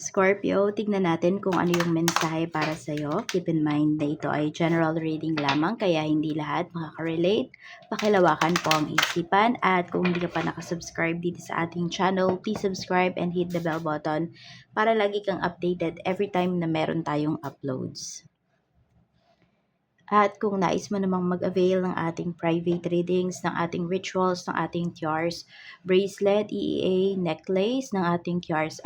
Scorpio, tignan natin kung ano yung mensahe para sa'yo. Keep in mind na ito ay general reading lamang kaya hindi lahat makaka-relate. Pakilawakan po ang isipan at kung hindi ka pa nakasubscribe dito sa ating channel, please subscribe and hit the bell button para lagi kang updated every time na meron tayong uploads. At kung nais mo namang mag-avail ng ating private readings, ng ating rituals, ng ating tiars, bracelet, EEA, necklace, ng ating tiars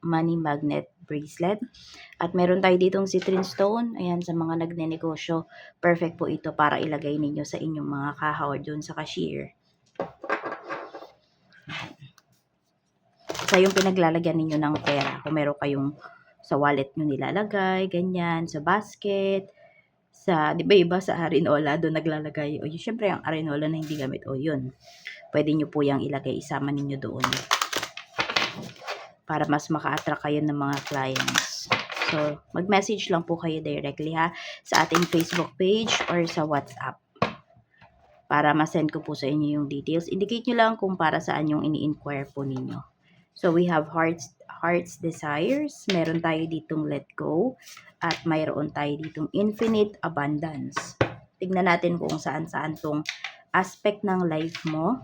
money magnet bracelet. At meron tayo ditong citrine stone. Ayan, sa mga nagnenegosyo, perfect po ito para ilagay ninyo sa inyong mga kahaw dun sa cashier. Sa yung pinaglalagyan ninyo ng pera. Kung meron kayong sa wallet nyo nilalagay, ganyan, sa basket, sa, di ba iba sa arenola, doon naglalagay. O yun, syempre ang arenola na hindi gamit, o yun. Pwede nyo po yung ilagay, isama ninyo doon. Para mas maka-attract kayo ng mga clients. So, mag-message lang po kayo directly ha, sa ating Facebook page or sa WhatsApp. Para ma-send ko po sa inyo yung details. Indicate nyo lang kung para saan yung ini-inquire po ninyo. So, we have hearts desires. Meron tayo ditong let go. At mayroon tayo ditong infinite abundance. Tignan natin kung saan-saan tong aspect ng life mo.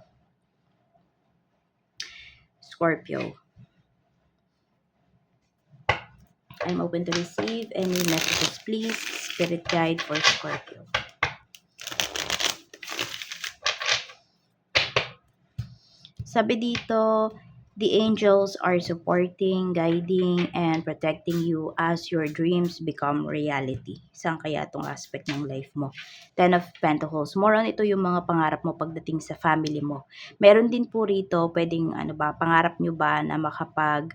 Scorpio. I'm open to receive any messages, please. Spirit guide for Scorpio. Sabi dito, the angels are supporting, guiding, and protecting you as your dreams become reality. Saan kaya itong aspect ng life mo? Ten of Pentacles. More on ito yung mga pangarap mo pagdating sa family mo. Meron din po rito, pwedeng pangarap nyo ba na makapag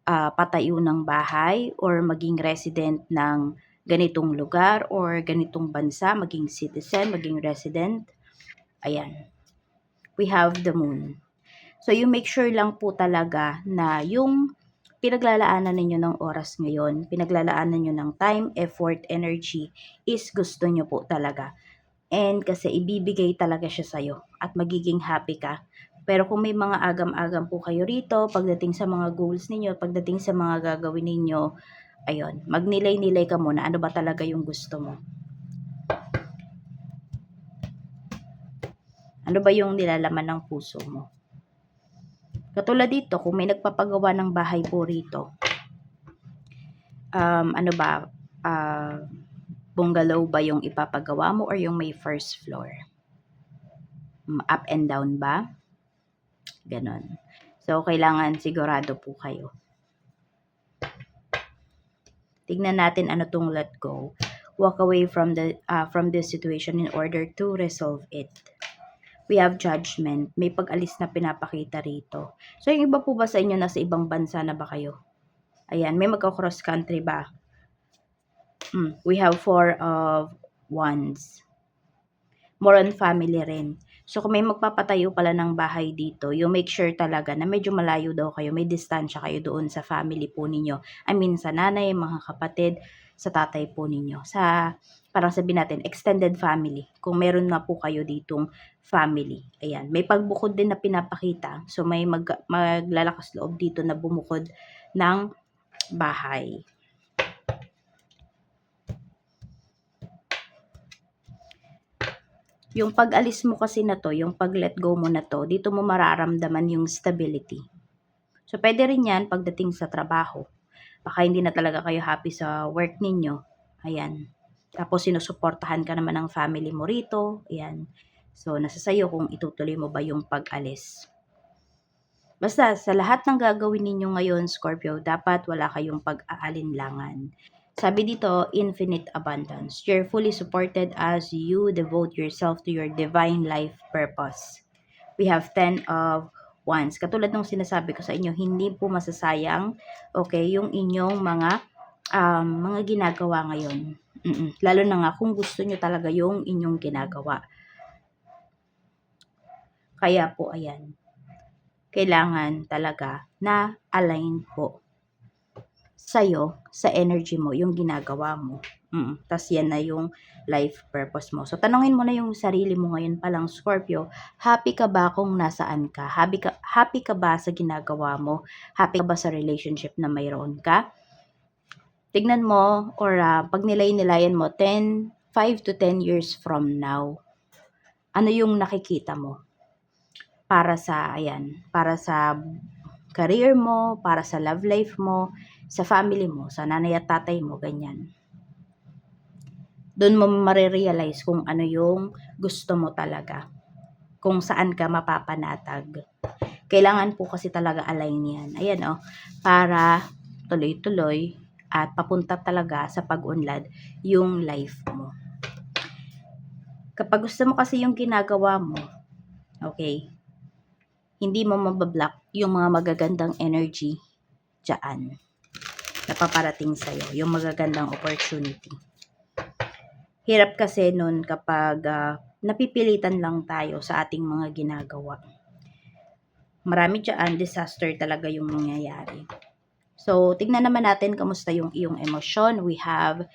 patayo ng bahay or maging resident ng ganitong lugar or ganitong bansa, maging citizen, maging resident. Ayan. We have the moon. So, you make sure lang po talaga na yung pinaglalaanan ninyo ng oras ngayon, pinaglalaanan nyo ng time, effort, energy, is gusto nyo po talaga. And kasi ibibigay talaga siya sa'yo at magiging happy ka. Pero kung may mga agam-agam po kayo rito, pagdating sa mga goals ninyo, pagdating sa mga gagawin ninyo, ayun, magnilay-nilay ka muna. Ano ba talaga yung gusto mo? Ano ba yung nilalaman ng puso mo? Katulad dito, kung may nagpapagawa ng bahay po rito, bungalow ba yung ipapagawa mo or yung may first floor? Up and down ba? Ganon. So, kailangan sigurado po kayo. Tignan natin ano tong let go. Walk away from this situation in order to resolve it. We have judgment. May pag-alis na pinapakita rito. So, yung iba po ba sa inyo nasa ibang bansa na ba kayo? Ayan, may magka-cross country ba? We have 4 of wands. More on family rin. So, kung may magpapatayo pala ng bahay dito, you make sure talaga na medyo malayo daw kayo, may distansya kayo doon sa family po ninyo. I mean, sa nanay, mga kapatid, sa tatay po ninyo. Sa, parang sabihin natin, extended family. Kung meron na po kayo ditong family. Ayan. May pagbukod din na pinapakita. So, may maglalakas loob dito na bumukod ng bahay. Yung pag-alis mo kasi na to, yung pag-let go mo na to, dito mo mararamdaman yung stability. So, pwede rin yan pagdating sa trabaho. Baka hindi na talaga kayo happy sa work ninyo. Ayan. Tapos, sinusuportahan ka naman ng family mo rito. Ayan. So, nasa sayo kung itutuloy mo ba yung pag-alis. Basta, sa lahat ng gagawin ninyo ngayon, Scorpio, dapat wala kayong pag-aalinlangan. Sabi dito, infinite abundance. You're fully supported as you devote yourself to your divine life purpose. We have 10 of wands. Katulad ng sinasabi ko sa inyo, hindi po masasayang, okay, yung inyong mga ginagawa ngayon. Lalo na nga kung gusto nyo talaga yung inyong ginagawa. Kaya po, ayan, kailangan talaga na align po sa'yo, sa energy mo, yung ginagawa mo. Tas yan na yung life purpose mo. So, tanungin mo na yung sarili mo ngayon pa lang, Scorpio, happy ka ba kung nasaan ka? Happy ka ba sa ginagawa mo? Happy ka ba sa relationship na mayroon ka? Tignan mo or pagnilay-nilayan mo 5 to 10 years from now. Ano yung nakikita mo? Para sa career mo, para sa love life mo, sa family mo, sa nanay at tatay mo, ganyan. Doon mo marirealize kung ano yung gusto mo talaga. Kung saan ka mapapanatag. Kailangan po kasi talaga align yan. Ayan para tuloy-tuloy at papunta talaga sa pag-unlad yung life mo. Kapag gusto mo kasi yung ginagawa mo, okay, hindi mo mabablock yung mga magagandang energy dyan na paparating sa'yo, yung magagandang opportunity. Hirap kasi nun kapag napipilitan lang tayo sa ating mga ginagawa. Marami dyan, disaster talaga yung nangyayari. So, tignan naman natin kamusta yung iyong emosyon. We have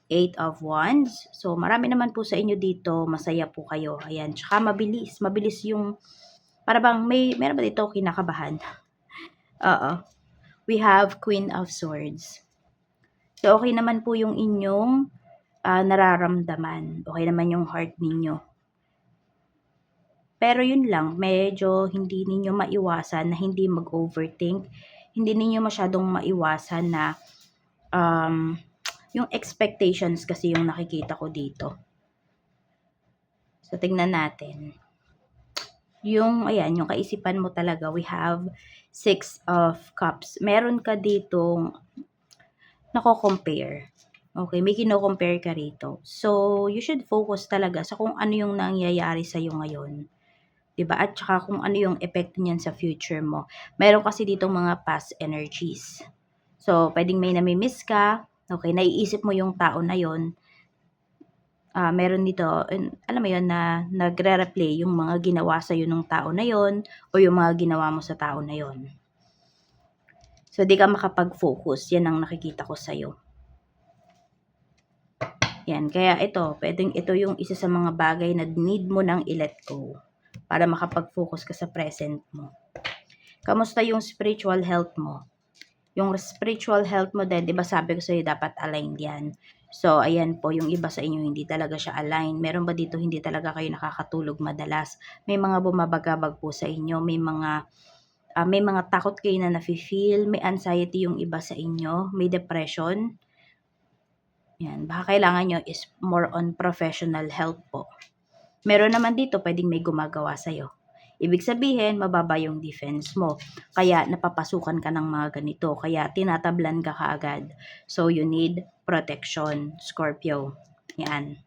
8 of Wands. So, marami naman po sa inyo dito. Masaya po kayo. Ayan. Tsaka mabilis. Mabilis yung, para bang meron ba dito kinakabahan? Oo. We have Queen of Swords. So, okay naman po yung inyong nararamdaman. Okay naman yung heart ninyo. Pero yun lang, medyo hindi ninyo maiwasan na hindi mag-overthink. Hindi ninyo masyadong maiwasan na yung expectations kasi yung nakikita ko dito. So, tingnan natin. Yung kaisipan mo talaga, we have 6 of Cups. Meron ka ditong nako-compare. Okay, may kino-compare ka rito. So, you should focus talaga sa kung ano yung nangyayari sa'yo ngayon. 'Di ba? At saka kung ano yung epekto niyan sa future mo. Meron kasi ditong mga past energies. So, pwedeng may nami-miss ka. Okay, naiisip mo yung tao na yon. Meron dito, alam mo yon na nagre-replay yung mga ginawa sa'yo ng tao na yon o yung mga ginawa mo sa tao na yon. So, di ka makapag-focus. Yan ang nakikita ko sa'yo. Yan, kaya ito yung isa sa mga bagay na need mo nang i-let go para makapag-focus ka sa present mo. Kamusta yung spiritual health mo? Yung spiritual health mo din, 'di ba sabi ko sa'yo dapat aligned yan. So, ayan po, yung iba sa inyo hindi talaga siya aligned. Meron ba dito hindi talaga kayo nakakatulog madalas? May mga bumabagabag po sa inyo, may mga takot kayo na nafe-feel, may anxiety yung iba sa inyo, may depression. Yan, baka kailangan nyo is more on professional help po. Meron naman dito pwedeng may gumagawa sa'yo. Ibig sabihin, mababa yung defense mo. Kaya napapasukan ka ng mga ganito. Kaya tinatablan ka kaagad. So, you need protection, Scorpio. Yan.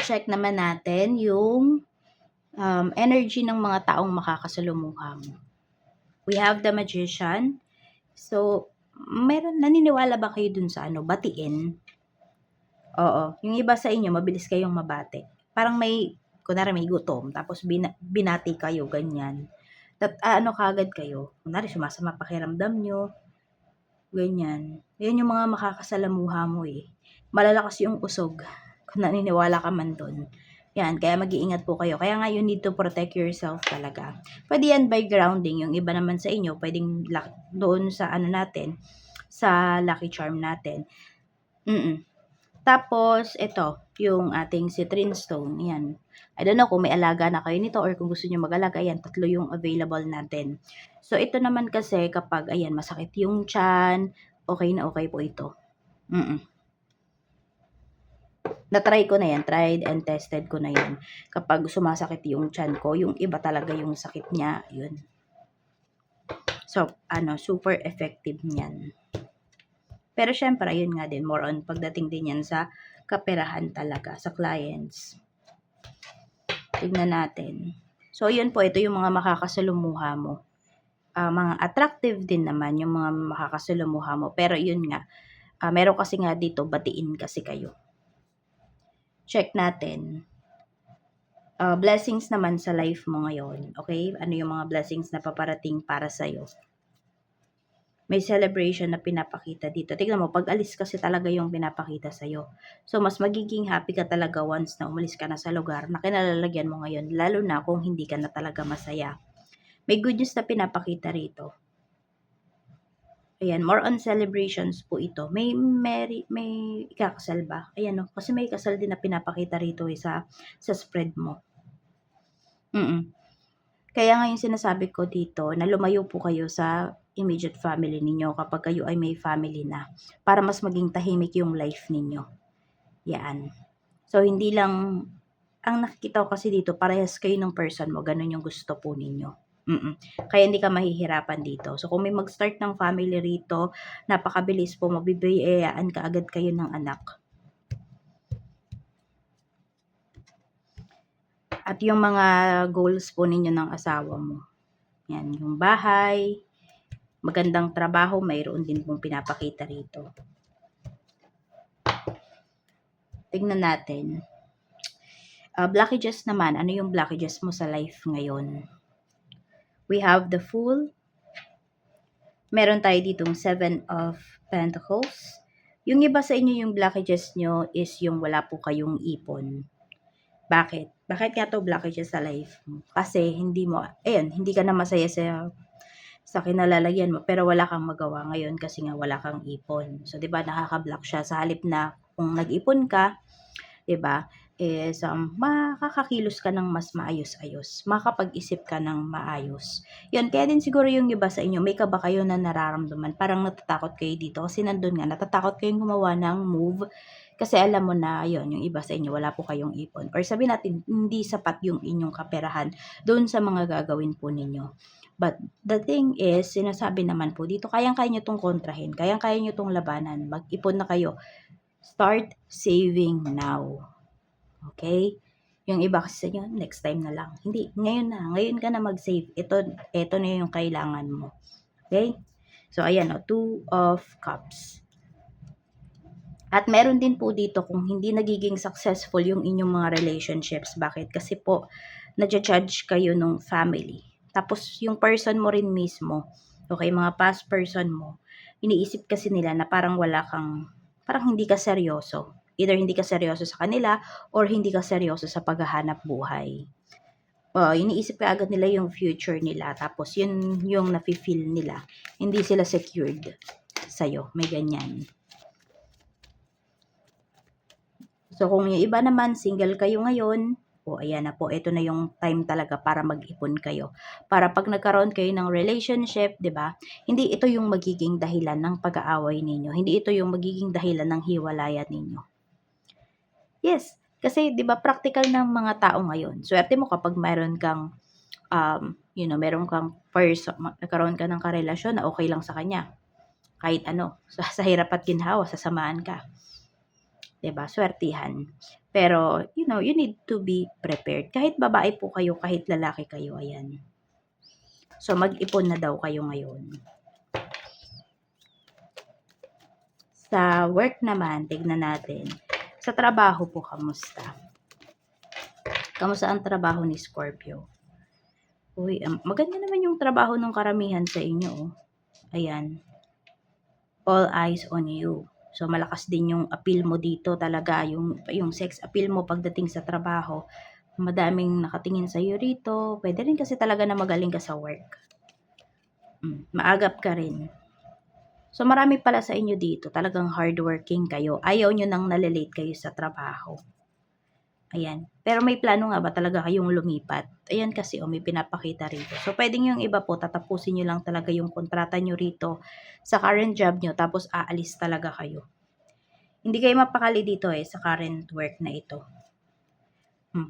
Check naman natin yung energy ng mga taong makakasalumuha mo. We have the Magician. So, naniniwala ba kayo dun sa batiin? Oo, yung iba sa inyo mabilis kayong mabati. Parang kunwari may gutom, tapos binati kayo, ganyan. Kaagad kayo, kunwari sumasama pakiramdam nyo, ganyan. Yan yung mga makakasalamuha mo Malalakas yung usog, kung naniniwala ka man dun. Yan, kaya mag-iingat po kayo. Kaya nga you need to protect yourself talaga. Pwede yan by grounding. Yung iba naman sa inyo, pwedeng doon sa natin, sa lucky charm natin. Tapos, ito, yung ating citrine stone. Yan. I don't know kung may alaga na kayo nito or kung gusto nyo mag-alaga. Yan, 3 yung available natin. So, ito naman kasi kapag, masakit yung tiyan, okay na okay po ito. Na-try ko na yan. Tried and tested ko na yan. Kapag sumasakit yung tiyan ko, yung iba talaga yung sakit niya. Yun. So, super effective niyan. Pero syempre, yun nga din, more on pagdating din yan sa kaperahan talaga, sa clients. Tignan natin. So, yun po, ito yung mga makakasalumuha mo. Mga attractive din naman yung mga makakasalumuha mo. Pero yun nga, meron kasi nga dito, batiin kasi kayo. Check natin. Blessings naman sa life mo ngayon, okay? Ano yung mga blessings na paparating para sa'yo? May celebration na pinapakita dito. Tignan mo, pag alis kasi talaga yung pinapakita sa'yo. So, mas magiging happy ka talaga once na umalis ka na sa lugar na kinalalagyan mo ngayon, lalo na kung hindi ka na talaga masaya. May good news na pinapakita rito. Ayan, more on celebrations po ito. May ikakasal ba? Ayan, no? Kasi may kasal din na pinapakita rito sa spread mo. Kaya nga yung sinasabi ko dito na lumayo po kayo sa immediate family ninyo kapag kayo ay may family na para mas maging tahimik yung life ninyo. Yan. So, hindi lang, ang nakikita ko kasi dito, parehas kayo ng person mo, ganun yung gusto po ninyo. Kaya hindi ka mahihirapan dito. So, kung may mag-start ng family rito, napakabilis po, mabibiyayaan ka agad kayo ng anak. At yung mga goals po ninyo ng asawa mo. Yan, yung bahay, magandang trabaho, mayroon din pong pinapakita rito. Tignan natin. Blockages naman, ano yung blockages mo sa life ngayon? We have the Fool. Meron tayo ditong 7 of Pentacles. Yung iba sa inyo yung blockages nyo is yung wala po kayong ipon. Bakit? Bakit nga to blockages sa life mo? Kasi hindi ka na masaya sa kinalalagyan mo, pero wala kang magawa ngayon kasi nga wala kang ipon. So, 'di ba, nakaka-block siya sa halip na kung nag-ipon ka, 'di ba, is makakakilos ka ng mas maayos-ayos, makakapag-isip ka ng maayos. 'Yun, kaya din siguro yung iba sa inyo, may kaba kayo na nararamdaman, parang natatakot kayo dito kasi nandun nga, natatakot kayong gumawa ng move kasi alam mo na 'yun, yung iba sa inyo wala po kayong ipon or sabihin natin hindi sapat yung inyong kaperahan doon sa mga gagawin po ninyo. But the thing is, sinasabi naman po dito, kayang-kaya nyo 'tong kontrahin, kayang-kaya nyo 'tong labanan, mag-ipon na kayo. Start saving now. Okay? Yung iba kasi sa inyo, next time na lang. Hindi, ngayon na. Ngayon ka na mag-save. Ito na yung kailangan mo. Okay? So, ayan o, 2 of Cups. At meron din po dito kung hindi nagiging successful yung inyong mga relationships. Bakit? Kasi po, nadja-judge kayo nung family. Tapos, yung person mo rin mismo, okay, mga past person mo, iniisip kasi nila na parang parang hindi ka seryoso. Either hindi ka seryoso sa kanila or hindi ka seryoso sa paghahanap buhay. Iniisip ka agad nila yung future nila. Tapos, yun yung nafe-feel nila. Hindi sila secured sa'yo. May ganyan. So, kung yung iba naman, single kayo ngayon, ayan na po, ito na yung time talaga para mag-ipon kayo. Para pag nagkaroon kayo ng relationship, 'di ba? Hindi ito yung magiging dahilan ng pag-aaway ninyo. Hindi ito yung magiging dahilan ng hiwalayan ninyo. Yes, kasi 'di ba practical ng mga tao ngayon. Swerte mo kapag mayroon kang meron kang nagkaroon ka ng karelasyon na okay lang sa kanya. Kahit ano, sa hirap at ginhawa, sasamahan ka. 'Di ba? Swertihan. Pero, you need to be prepared. Kahit babae po kayo, kahit lalaki kayo, ayan. So, mag-ipon na daw kayo ngayon. Sa work naman, tignan natin. Sa trabaho po, kamusta? Kamusta ang trabaho ni Scorpio? Uy, maganda naman yung trabaho ng karamihan sa inyo. Oh. Ayan. All eyes on you. So, malakas din yung appeal mo dito talaga, yung sex appeal mo pagdating sa trabaho. Madaming nakatingin sa iyo rito. Pwede rin kasi talaga na magaling ka sa work. Maagap ka rin. So, marami pala sa inyo dito. Talagang hardworking kayo. Ayaw nyo nang nalilate kayo sa trabaho. Ayan. Pero may plano nga ba talaga kayong lumipat? Ayan kasi, may pinapakita rito. So, pwedeng yung iba po, tatapusin nyo lang talaga yung kontrata nyo rito sa current job nyo, tapos aalis talaga kayo. Hindi kayo mapakali dito sa current work na ito.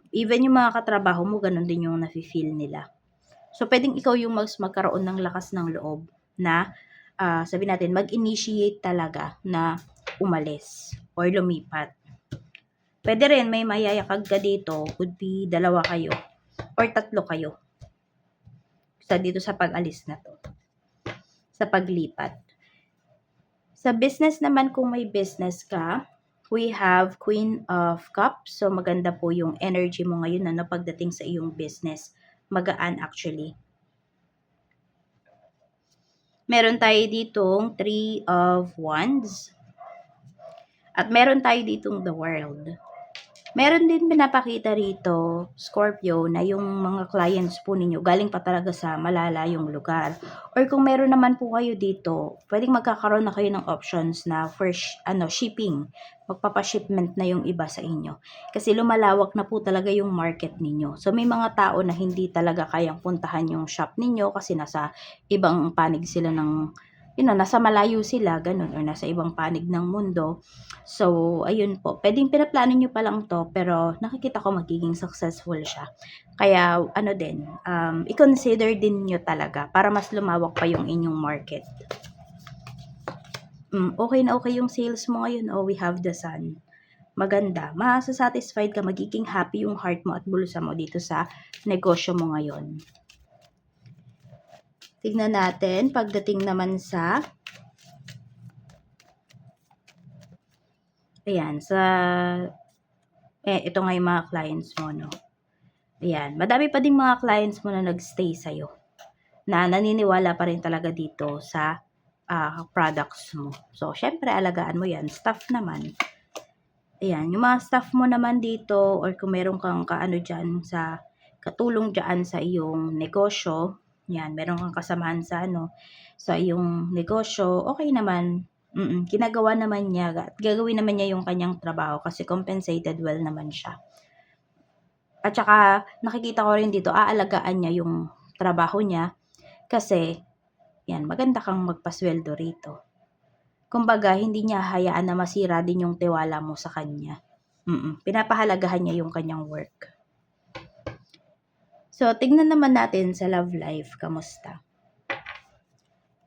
Even yung mga katrabaho mo, ganun din yung nafe-feel nila. So, pwedeng ikaw yung magkaroon ng lakas ng loob na, sabi natin, mag-initiate talaga na umalis or lumipat. Pwede rin, may mayayakag ka dito, could be 2 kayo or 3 kayo. Dito sa pag-alis na to. Sa paglipat. Sa business naman, kung may business ka, We have Queen of Cups. So, maganda po yung energy mo ngayon na pagdating sa iyong business. Magaan actually. Meron tayo ditong Three of Wands. At meron tayo ditong The World. Meron din pinapakita rito, Scorpio, na yung mga clients po ninyo galing pa talaga sa malalayong lugar. Or kung meron naman po kayo dito, pwedeng magkakaroon na kayo ng options na for shipping. Magpapa-shipment na yung iba sa inyo. Kasi lumalawak na po talaga yung market ninyo. So may mga tao na hindi talaga kayang puntahan yung shop ninyo kasi nasa ibang panig sila ng nasa malayo sila, ganun, or nasa ibang panig ng mundo. So, ayun po. Pwedeng pinaplano nyo pa lang to, pero nakikita ko magiging successful siya. Kaya, i-consider din nyo talaga para mas lumawak pa yung inyong market. Okay na okay yung sales mo ngayon. Oh, we have the sun. Maganda. Masasatisfied ka, magiging happy yung heart mo at bulsa mo dito sa negosyo mo ngayon. Tignan natin, pagdating naman sa ito nga yung mga clients mo, no? Ayan, madami pa ding mga clients mo na nagstay sa'yo, na naniniwala pa rin talaga dito sa products mo. So, syempre, alagaan mo yan. Staff naman. Ayan, yung mga staff mo naman dito, or kung meron kang katulong dyan sa iyong negosyo, yan, meron kang kasamahan sa iyong negosyo, okay naman. Ginagawa naman niya, at gagawin naman niya yung kanyang trabaho kasi compensated well naman siya. At saka, nakikita ko rin dito, aalagaan niya yung trabaho niya kasi, yan, maganda kang magpasweldo rito. Kumbaga, hindi niya hayaan na masira din yung tiwala mo sa kanya. Pinapahalagahan niya yung kanyang work. So, tignan naman natin sa love life, kamusta?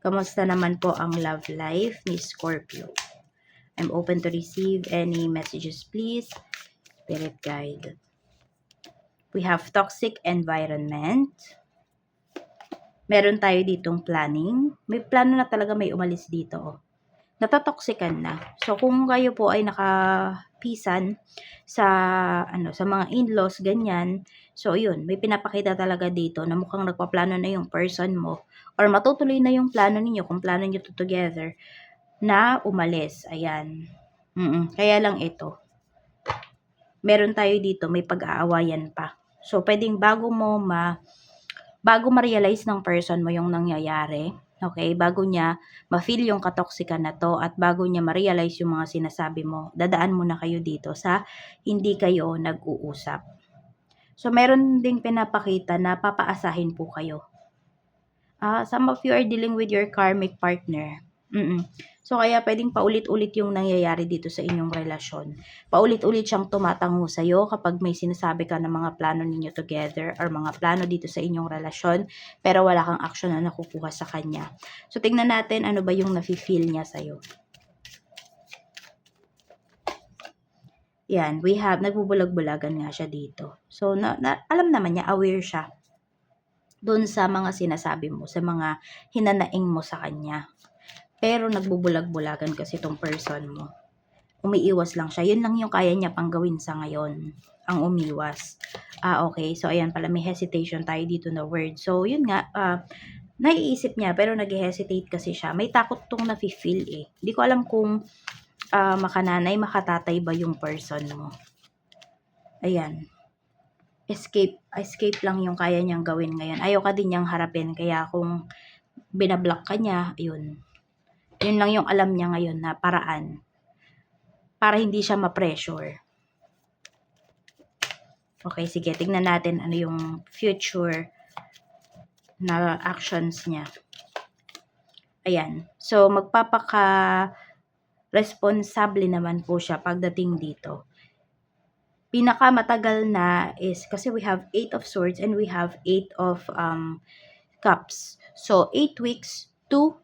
Kamusta naman po ang love life ni Scorpio? I'm open to receive any messages, please. Spirit guide. We have toxic environment. Meron tayo ditong planning. May plano na talaga may umalis dito. Oh. Natatoxican na. So, kung kayo po ay nakapisan sa mga in-laws, ganyan. So, yun. May pinapakita talaga dito na mukhang nagpaplano na yung person mo. Or matutuloy na yung plano ninyo, kung plano nyo to together, na umalis. Ayan. Kaya lang ito. Meron tayo dito, may pag-aawayan pa. So, pwedeng bago ma-realize ng person mo yung nangyayari, okay, bago niya ma-feel yung katoksikan na to at bago niya ma-realize yung mga sinasabi mo, dadaan muna kayo dito sa hindi kayo nag-uusap. So, meron ding pinapakita na papaasahin po kayo. Some of you are dealing with your karmic partner. So, kaya pwedeng paulit-ulit yung nangyayari dito sa inyong relasyon. Paulit-ulit siyang tumatango sa'yo kapag may sinasabi ka ng mga plano ninyo together or mga plano dito sa inyong relasyon, pero wala kang action na nakukuha sa kanya. So, tingnan natin ano ba yung nafe-feel niya sa'yo. Yan, we have, nagbubulag-bulagan nga siya dito. So, alam naman niya, aware siya doon sa mga sinasabi mo, sa mga hinanaing mo sa kanya. Pero nagbubulag-bulagan kasi itong person mo. Umiiwas lang siya. Yun lang yung kaya niya pang gawin sa ngayon. Ang umiwas. Okay. So, ayan pala. May hesitation tayo dito na word. So, yun nga. Naiisip niya pero nag-hesitate kasi siya. May takot tong nafe-feel eh. Hindi ko alam kung makananay, makatatay ba yung person mo. Ayan. Escape lang yung kaya niyang gawin ngayon. Ayaw ka din niyang harapin. Kaya kung binablock ka niya, ayun. Yun lang yung alam niya ngayon na paraan para hindi siya ma-pressure. Okay, sige. Tignan natin ano yung future na actions niya. Ayan. So, magpapaka-responsable naman po siya pagdating dito. Pinakamatagal na is, kasi we have 8 of Swords and we have 8 of Cups. So, 8 weeks to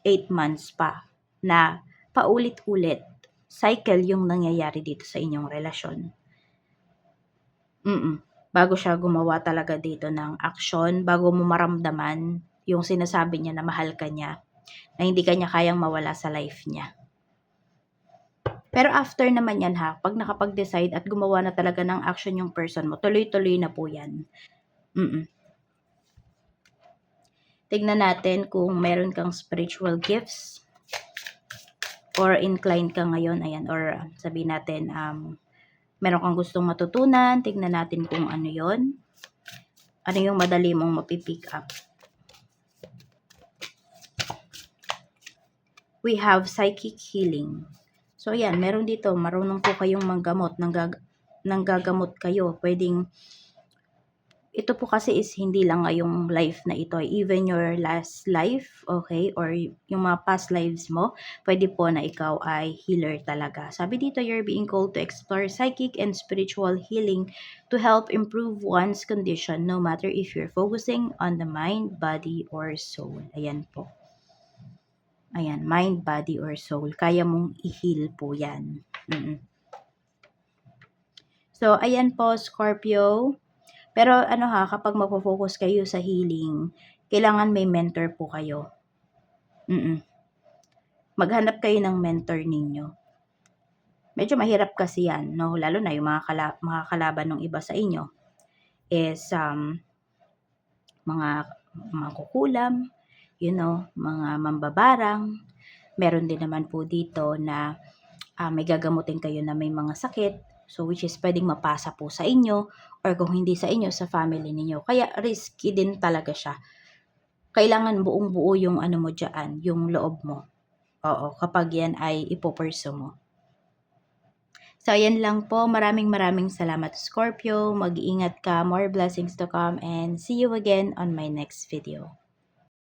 8 months pa na paulit-ulit cycle yung nangyayari dito sa inyong relasyon. Bago siya gumawa talaga dito ng action, bago mo maramdaman yung sinasabi niya na mahal ka niya, na hindi ka niya kayang mawala sa life niya. Pero after naman yan ha, pag nakapag-decide at gumawa na talaga ng action yung person mo, tuloy-tuloy na po yan. Tignan natin kung meron kang spiritual gifts or inclined ka ngayon, ayan, or sabihin natin, meron kang gustong matutunan, tignan natin kung ano yon. Ano yung madali mong mapipick up. We have psychic healing. So, ayan, meron dito, marunong po kayong manggamot, nanggagamot kayo. Pwedeng, ito po kasi is hindi lang ngayong life na ito, even your last life, okay, or yung mga past lives mo, pwede po na ikaw ay healer talaga. Sabi dito, you're being called to explore psychic and spiritual healing to help improve one's condition, no matter if you're focusing on the mind, body, or soul. Ayan po. Ayan, mind, body, or soul. Kaya mong i-heal po yan. So, ayan po, Scorpio. Pero ano ha, kapag magpo-focus kayo sa healing, kailangan may mentor po kayo. Maghanap kayo ng mentor ninyo. Medyo mahirap kasi yan, no? Lalo na yung mga kalaban ng iba sa inyo is mga kukulam, mga mambabarang. Meron din naman po dito na may gagamutin kayo na may mga sakit. So, which is pwedeng mapasa po sa inyo or kung hindi sa inyo, sa family ninyo. Kaya, risky din talaga siya. Kailangan buong-buo yung ano mo dyan, yung loob mo. Oo, kapag yan ay ipopursue mo. So, ayan lang po. Maraming salamat, Scorpio. Mag-iingat ka. More blessings to come and see you again on my next video.